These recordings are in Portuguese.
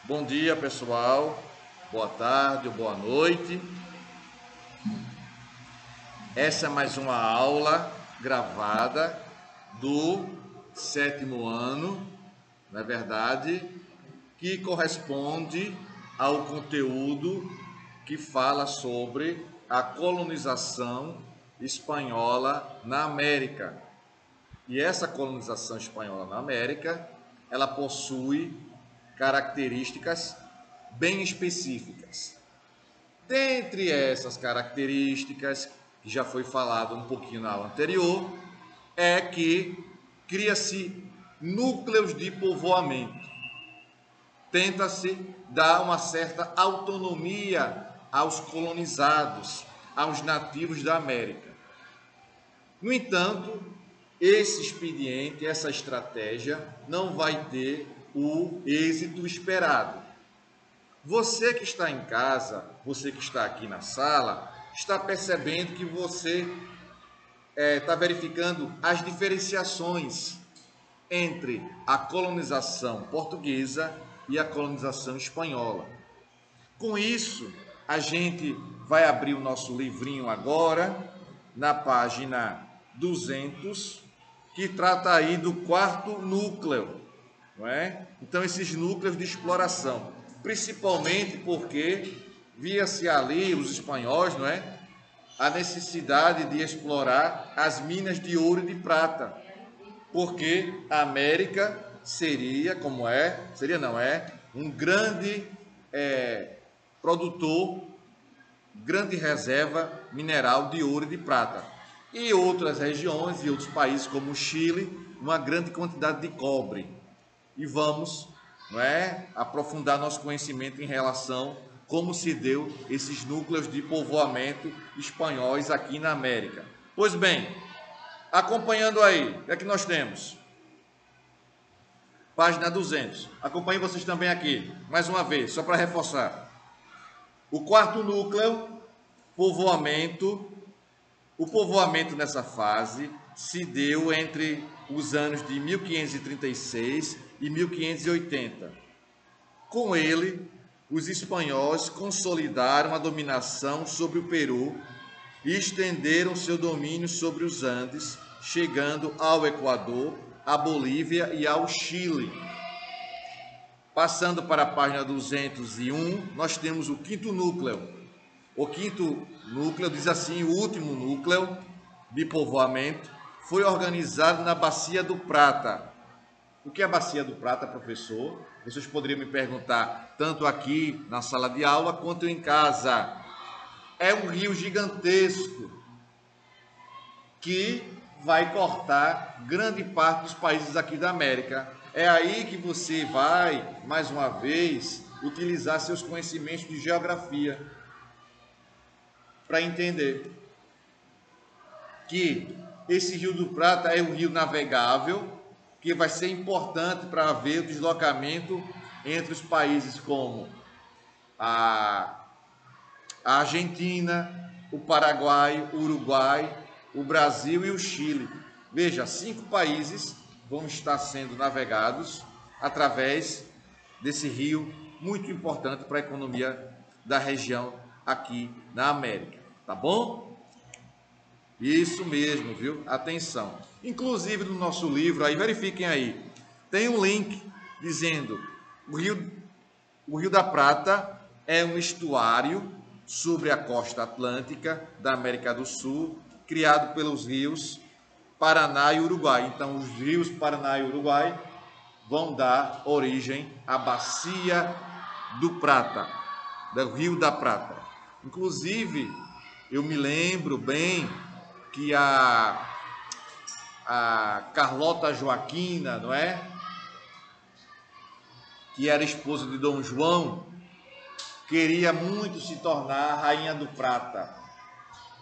Bom dia, pessoal. Boa tarde ou boa noite. Essa é mais uma aula gravada do 7º ano, na verdade, que corresponde ao conteúdo que fala sobre a colonização espanhola na América. E essa colonização espanhola na América, ela possui características bem específicas. Dentre essas características, que já foi falado um pouquinho na aula anterior, é que cria-se núcleos de povoamento. Tenta-se dar uma certa autonomia aos colonizados, aos nativos da América. No entanto, esse expediente, essa estratégia, não vai ter o êxito esperado. Você que está em casa, você que está aqui na sala, está percebendo que você está verificando as diferenciações entre a colonização portuguesa e a colonização espanhola. Com isso, a gente vai abrir o nosso livrinho agora, na página 200, que trata aí do quarto núcleo, não é? Então, esses núcleos de exploração, principalmente porque via-se ali, os espanhóis, não é? A necessidade de explorar as minas de ouro e de prata, porque a América seria, um grande produtor, grande reserva mineral de ouro e de prata. E outras regiões e outros países, como o Chile, uma grande quantidade de cobre. E vamos, aprofundar nosso conhecimento em relação a como se deu esses núcleos de povoamento espanhóis aqui na América. Pois bem, acompanhando aí, o que é que nós temos? Página 200. Acompanhem vocês também aqui, mais uma vez, só para reforçar. O quarto núcleo, povoamento. O povoamento nessa fase se deu entre os anos de 1536 e 1580. Com ele, os espanhóis consolidaram a dominação sobre o Peru e estenderam seu domínio sobre os Andes, chegando ao Equador, à Bolívia e ao Chile. Passando para a página 201, nós temos o quinto núcleo. O quinto núcleo, diz assim, o último núcleo de povoamento, foi organizado na Bacia do Prata. O que é a Bacia do Prata, professor? Vocês poderiam me perguntar tanto aqui na sala de aula quanto em casa. É um rio gigantesco que vai cortar grande parte dos países aqui da América. É aí que você vai, mais uma vez, utilizar seus conhecimentos de geografia para entender que esse Rio do Prata é um rio navegável que vai ser importante para ver o deslocamento entre os países como a Argentina, o Paraguai, o Uruguai, o Brasil e o Chile. Veja, 5 países vão estar sendo navegados através desse rio muito importante para a economia da região aqui na América, tá bom? Isso mesmo, viu? Atenção. Inclusive no nosso livro, aí verifiquem aí, tem um link dizendo o Rio da Prata é um estuário sobre a costa atlântica da América do Sul, criado pelos rios Paraná e Uruguai. Então, os rios Paraná e Uruguai vão dar origem à Bacia do Prata, do Rio da Prata. Inclusive, eu me lembro bem que a Carlota Joaquina, não é? Que era esposa de Dom João, queria muito se tornar a Rainha do Prata,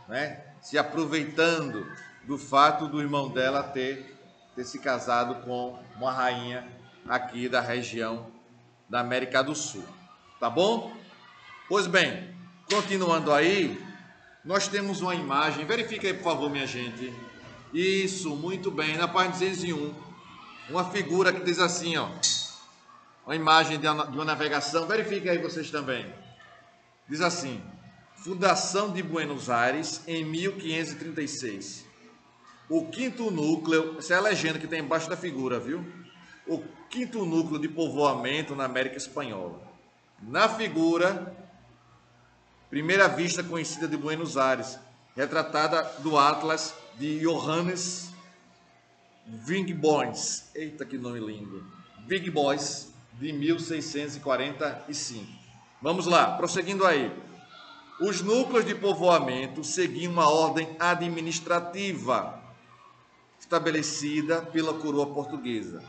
né? Se aproveitando do fato do irmão dela ter se casado com uma rainha aqui da região da América do Sul. Tá bom? Pois bem, continuando aí, nós temos uma imagem, verifica aí por favor, minha gente. Isso, muito bem, na página 201, uma figura que diz assim, ó, uma imagem de uma navegação, verifiquem aí vocês também. Diz assim: Fundação de Buenos Aires em 1536. O quinto núcleo, essa é a legenda que tem embaixo da figura, viu? O quinto núcleo de povoamento na América Espanhola. Na figura, primeira vista conhecida de Buenos Aires, retratada do Atlas de Johannes Vigbois. Eita, que nome lindo! Vigbois, de 1645. Vamos lá, prosseguindo aí. Os núcleos de povoamento seguiam uma ordem administrativa estabelecida pela coroa portuguesa.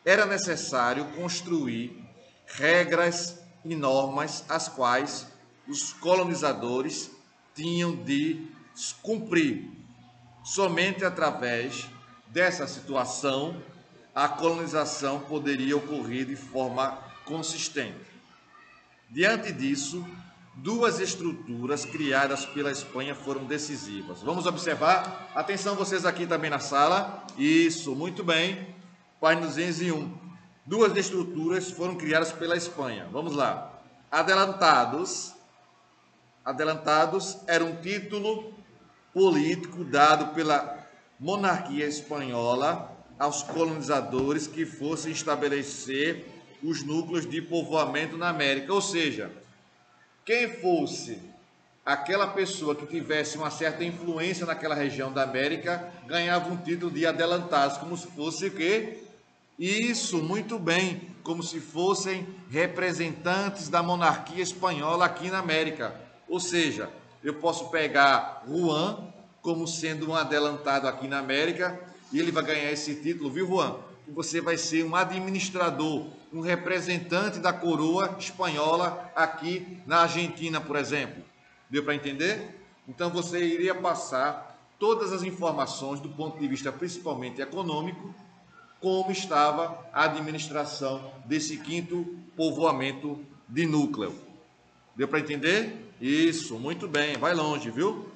Era necessário construir regras e normas as quais os colonizadores tinham de cumprir. Somente através dessa situação a colonização poderia ocorrer de forma consistente. Diante disso, duas estruturas criadas pela Espanha foram decisivas. Vamos observar? Atenção vocês aqui também na sala. Isso, muito bem. Página 201. Duas estruturas foram criadas pela Espanha. Vamos lá. Adelantados. Adelantados era um título político dado pela monarquia espanhola aos colonizadores que fossem estabelecer os núcleos de povoamento na América. Ou seja, quem fosse aquela pessoa que tivesse uma certa influência naquela região da América, ganhava um título de adelantados, como se fosse o quê? Isso, muito bem, como se fossem representantes da monarquia espanhola aqui na América. Ou seja, eu posso pegar Juan como sendo um adelantado aqui na América e ele vai ganhar esse título, viu, Juan? Você vai ser um administrador, um representante da coroa espanhola aqui na Argentina, por exemplo. Deu para entender? Então você iria passar todas as informações do ponto de vista principalmente econômico, como estava a administração desse quinto povoamento de núcleo. Deu para entender? Isso, muito bem, vai longe, viu?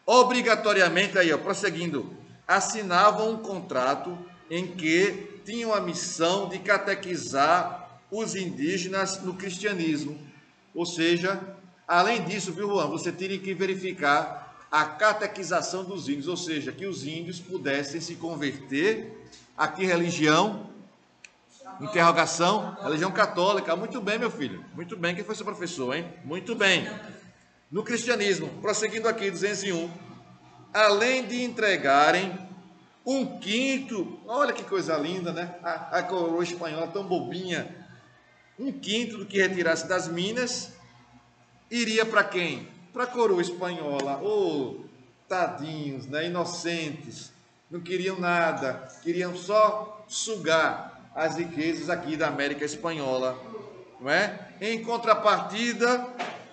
Obrigatoriamente, aí, ó, prosseguindo, assinavam um contrato em que tinham a missão de catequizar os indígenas no cristianismo. Ou seja, além disso, viu, Juan, você teria que verificar a catequização dos índios, ou seja, que os índios pudessem se converter a que religião? Interrogação, religião católica. Muito bem, meu filho, muito bem. Quem foi seu professor, hein? Muito bem. No cristianismo, prosseguindo aqui, 201, além de entregarem um quinto, olha que coisa linda, né? A coroa espanhola tão bobinha, um quinto do que retirasse das minas, iria para quem? Para a coroa espanhola. Oh, tadinhos, né? Inocentes, não queriam nada, queriam só sugar as riquezas aqui da América Espanhola, não é? Em contrapartida,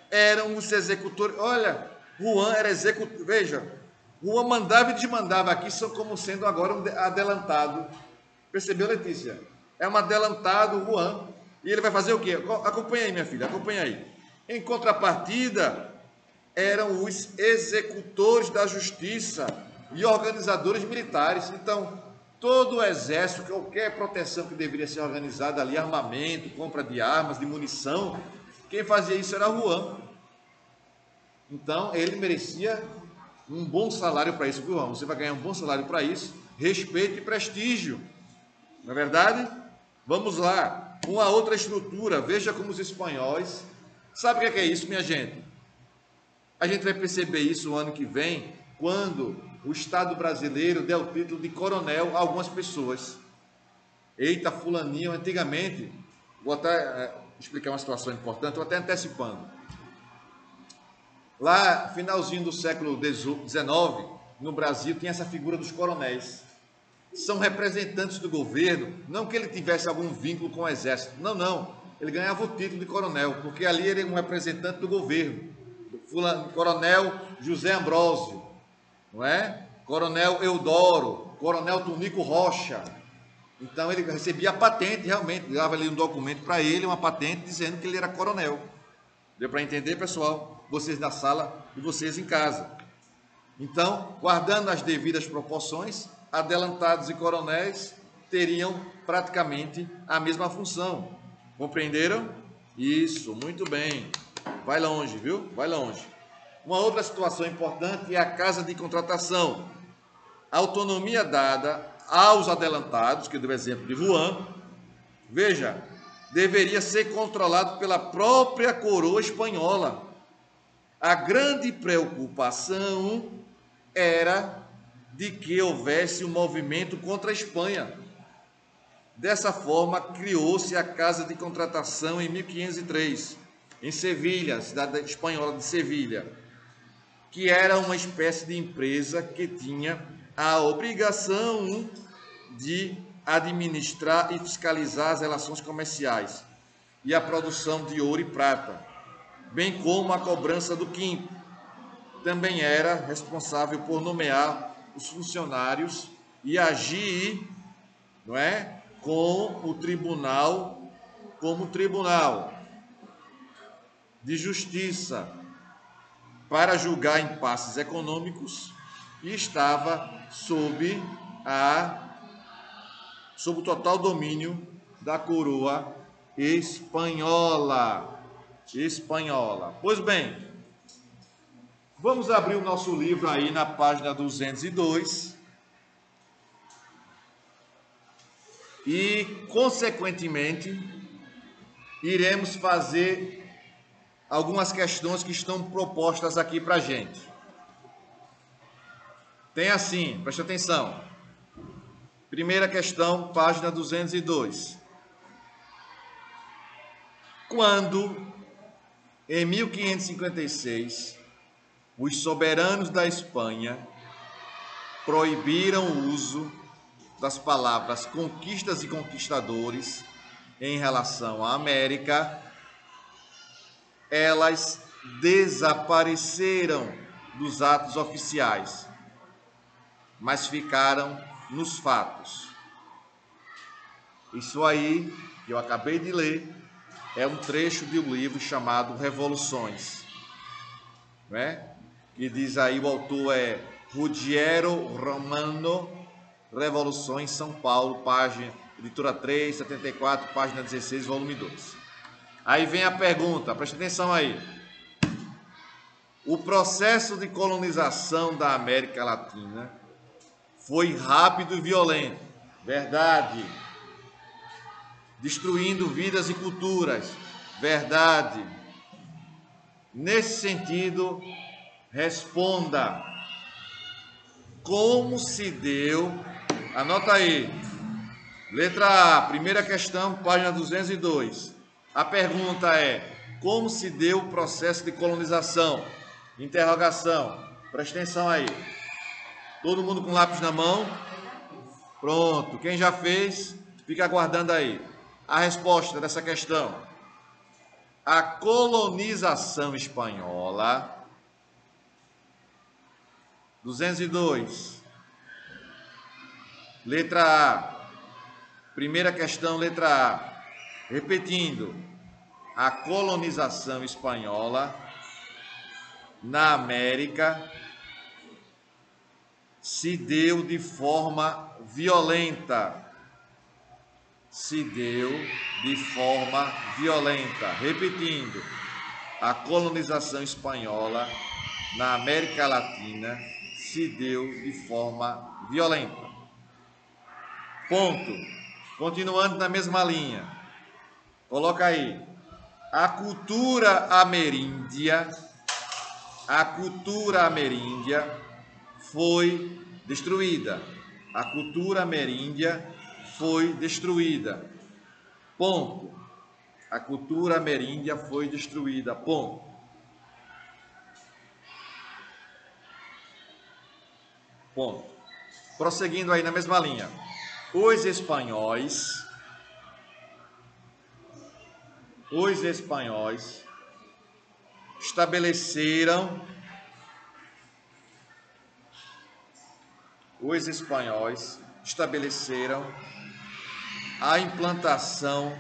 eram os executores. Olha, Juan era executor, veja, Juan mandava e desmandava aqui, só como sendo agora um adelantado. Percebeu, Letícia? É um adelantado, Juan. E ele vai fazer o quê? Acompanha aí, minha filha, acompanha aí. Em contrapartida, eram os executores da justiça e organizadores militares. Então, todo o exército, qualquer proteção que deveria ser organizada ali, armamento, compra de armas, de munição, quem fazia isso era Juan. Então, ele merecia um bom salário para isso, viu, Juan? Você vai ganhar um bom salário para isso, respeito e prestígio. Não é verdade? Vamos lá. Uma outra estrutura, veja como os espanhóis... Sabe o que é isso, minha gente? A gente vai perceber isso o ano que vem, quando o Estado brasileiro der o título de coronel a algumas pessoas. Eita, fulaninho, antigamente, vou até explicar uma situação importante, estou até antecipando. Lá, finalzinho do século XIX, no Brasil, tinha essa figura dos coronéis. São representantes do governo, não que ele tivesse algum vínculo com o exército, não. Ele ganhava o título de coronel, porque ali ele era um representante do governo. Coronel José Ambrósio, não é? Coronel Eudoro, Coronel Tonico Rocha. Então ele recebia a patente, realmente, dava ali um documento para ele, uma patente dizendo que ele era coronel. Deu para entender, pessoal? Vocês na sala e vocês em casa. Então, guardando as devidas proporções, adelantados e coronéis teriam praticamente a mesma função. Compreenderam? Isso, muito bem. Vai longe, viu? Vai longe. Uma outra situação importante é a casa de contratação. A autonomia dada aos adelantados, que eu dei o exemplo de Rouen, veja, deveria ser controlado pela própria coroa espanhola. A grande preocupação era de que houvesse um movimento contra a Espanha. Dessa forma, criou-se a Casa de Contratação em 1503, em Sevilha, cidade espanhola de Sevilha, que era uma espécie de empresa que tinha a obrigação de administrar e fiscalizar as relações comerciais e a produção de ouro e prata, bem como a cobrança do quinto. Também era responsável por nomear os funcionários e agir, não é, com o tribunal, como tribunal de justiça para julgar impasses econômicos e estava sob o total domínio da coroa espanhola. Pois bem, vamos abrir o nosso livro aí na página 202 e, consequentemente, iremos fazer algumas questões que estão propostas aqui para a gente. Tem assim, preste atenção. Primeira questão, página 202. Quando, em 1556, os soberanos da Espanha proibiram o uso das palavras conquistas e conquistadores em relação à América, elas desapareceram dos atos oficiais, mas ficaram nos fatos. Isso aí, que eu acabei de ler, é um trecho de um livro chamado Revoluções, né? Que diz aí, o autor é Ruggiero Romano, Revoluções, São Paulo, página, editora 3, 74, página 16, volume 2. Aí vem a pergunta, preste atenção aí. O processo de colonização da América Latina foi rápido e violento, verdade. Destruindo vidas e culturas, verdade. Nesse sentido, responda: como se deu? Anota aí. Letra A, primeira questão, página 202. A pergunta é: como se deu o processo de colonização? Interrogação. Presta atenção aí. Todo mundo com lápis na mão? Pronto. Quem já fez, fica aguardando aí a resposta dessa questão. A colonização espanhola. 202. Letra A. Primeira questão, letra A. Repetindo. A colonização espanhola na América se deu de forma violenta. Se deu de forma violenta. Repetindo, a colonização espanhola na América Latina se deu de forma violenta. Ponto. Continuando na mesma linha. Coloca aí. A cultura ameríndia foi destruída. A cultura ameríndia foi destruída. Ponto. A cultura ameríndia foi destruída. Ponto. Ponto. Prosseguindo aí na mesma linha. Os espanhóis estabeleceram a implantação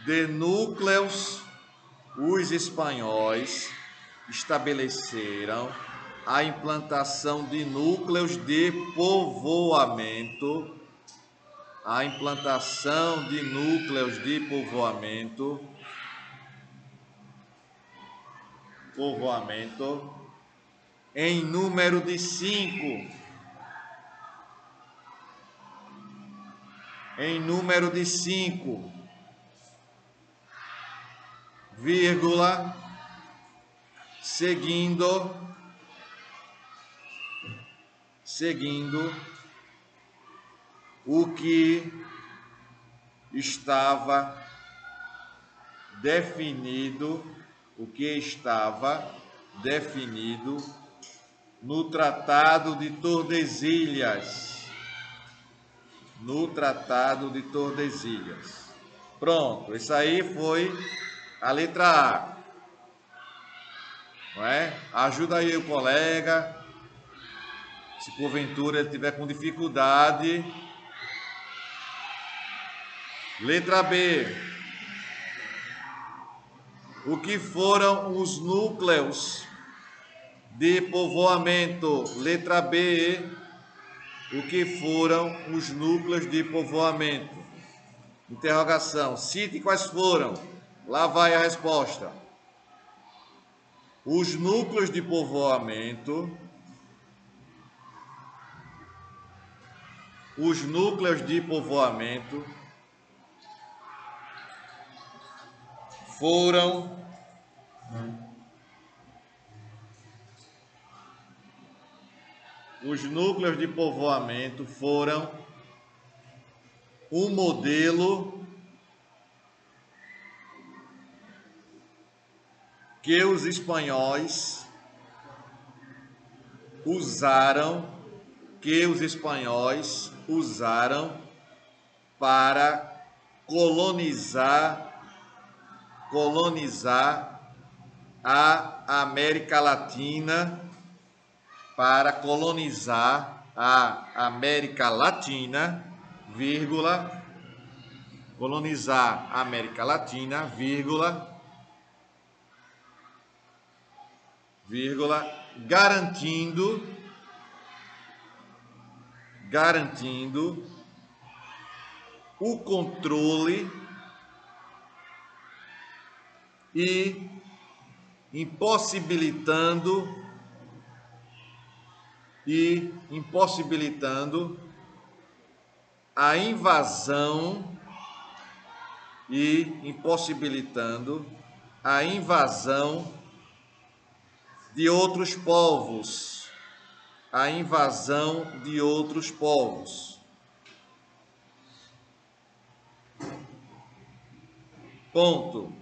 de núcleos. Os espanhóis estabeleceram a implantação de núcleos de povoamento a implantação de núcleos de povoamento em número de 5. Em número de 5, vírgula, seguindo o que estava definido, no Tratado de Tordesilhas. Pronto, isso aí foi a letra A. Não é? Ajuda aí o colega, se porventura ele tiver com dificuldade. Letra B. O que foram os núcleos de povoamento? Letra B. O que foram os núcleos de povoamento? Interrogação. Cite quais foram. Lá vai a resposta. Os núcleos de povoamento foram um modelo que os espanhóis usaram para colonizar a América Latina, vírgula, garantindo o controle e impossibilitando a invasão de outros povos. Ponto.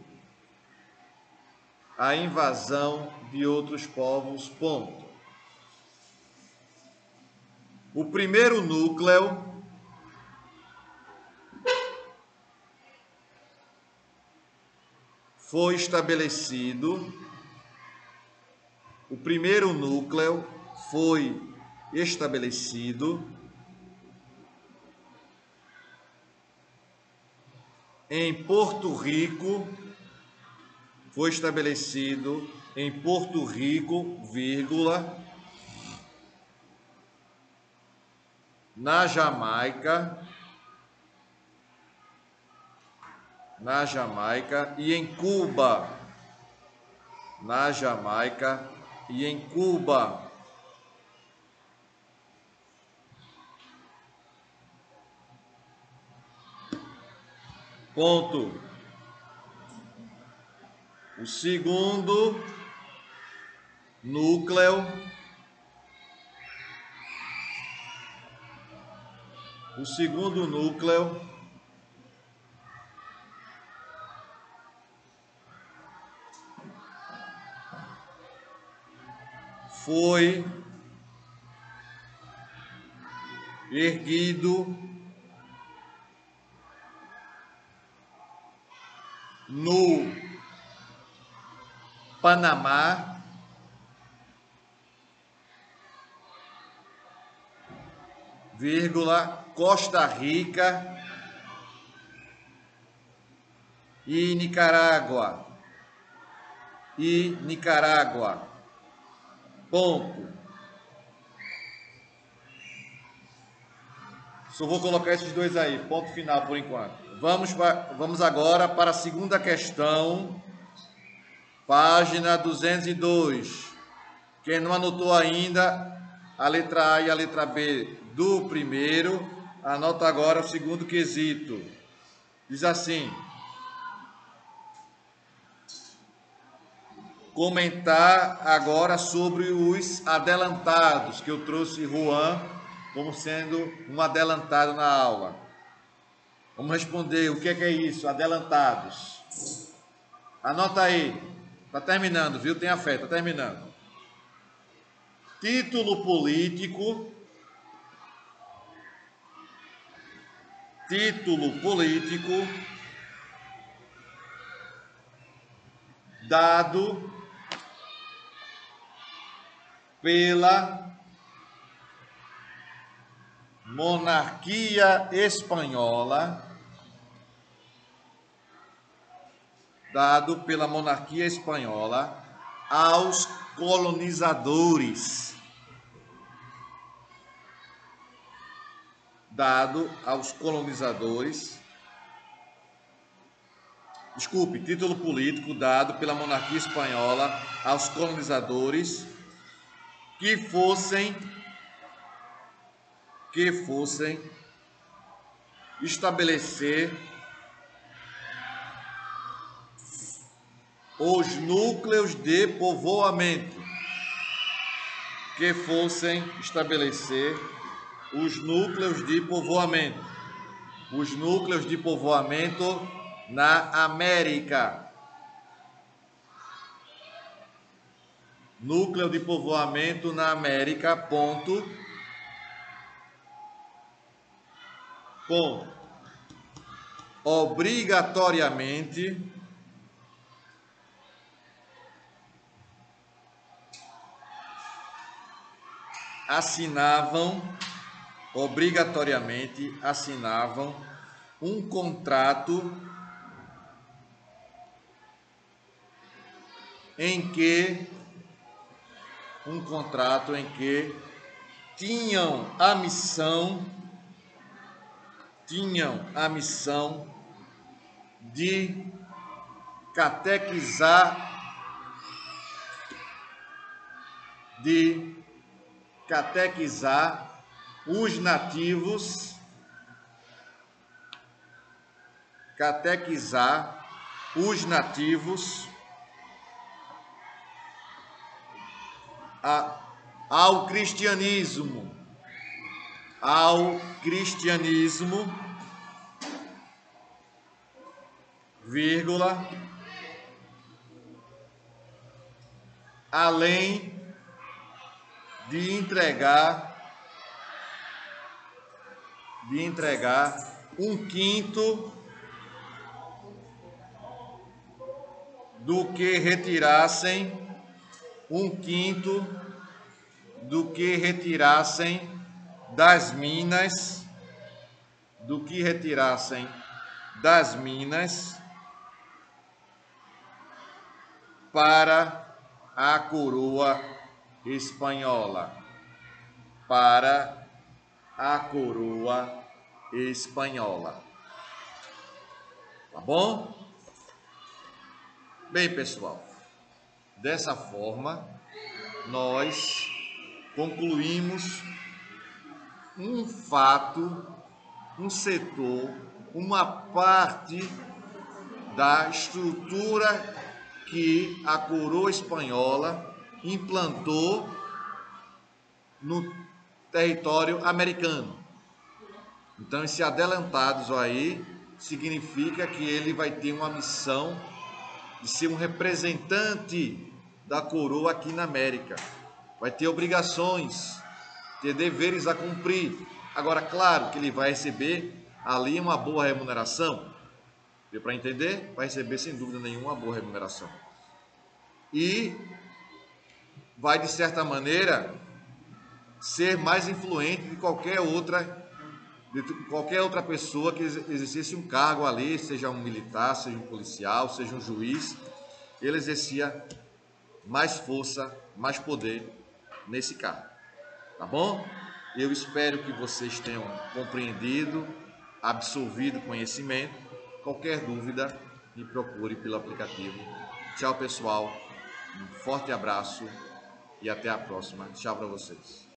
A invasão de outros povos. Ponto. O primeiro núcleo foi estabelecido em Porto Rico, vírgula, na Jamaica e em Cuba. Ponto. O segundo núcleo foi erguido no Panamá, vírgula, Costa Rica e Nicarágua. Ponto. Só vou colocar esses dois aí, ponto final por enquanto. Vamos agora para a segunda questão, página 202. Quem não anotou ainda a letra A e a letra B do primeiro, anota agora o segundo quesito. Diz assim: comentar agora sobre os adelantados, que eu trouxe Juan como sendo um adelantado na aula. Vamos responder o que é isso, adelantados. Anota aí, está terminando, viu? Tenha fé, está terminando. Título político dado pela monarquia espanhola, aos colonizadores. Título político dado pela monarquia espanhola aos colonizadores que fossem estabelecer os núcleos de povoamento, na América. Núcleo de povoamento na América, ponto. Obrigatoriamente assinavam um contrato em que tinham a missão de catequizar os nativos, ao cristianismo, vírgula, além de entregar um quinto do que retirassem das minas, para a coroa espanhola. Tá bom? Bem, pessoal, dessa forma nós concluímos um fato, um setor, uma parte da estrutura que a coroa espanhola implantou no território americano. Então, esse adelantados aí significa que ele vai ter uma missão de ser um representante da coroa aqui na América. Vai ter obrigações, ter deveres a cumprir. Agora, claro que ele vai receber ali uma boa remuneração. Deu para entender? Vai receber, sem dúvida nenhuma, uma boa remuneração. E vai, de certa maneira, ser mais influente de qualquer outra pessoa que exercesse um cargo ali, seja um militar, seja um policial, seja um juiz. Ele exercia mais força, mais poder nesse cargo. Tá bom? Eu espero que vocês tenham compreendido, absorvido conhecimento. Qualquer dúvida, me procure pelo aplicativo. Tchau, pessoal. Um forte abraço e até a próxima. Tchau para vocês.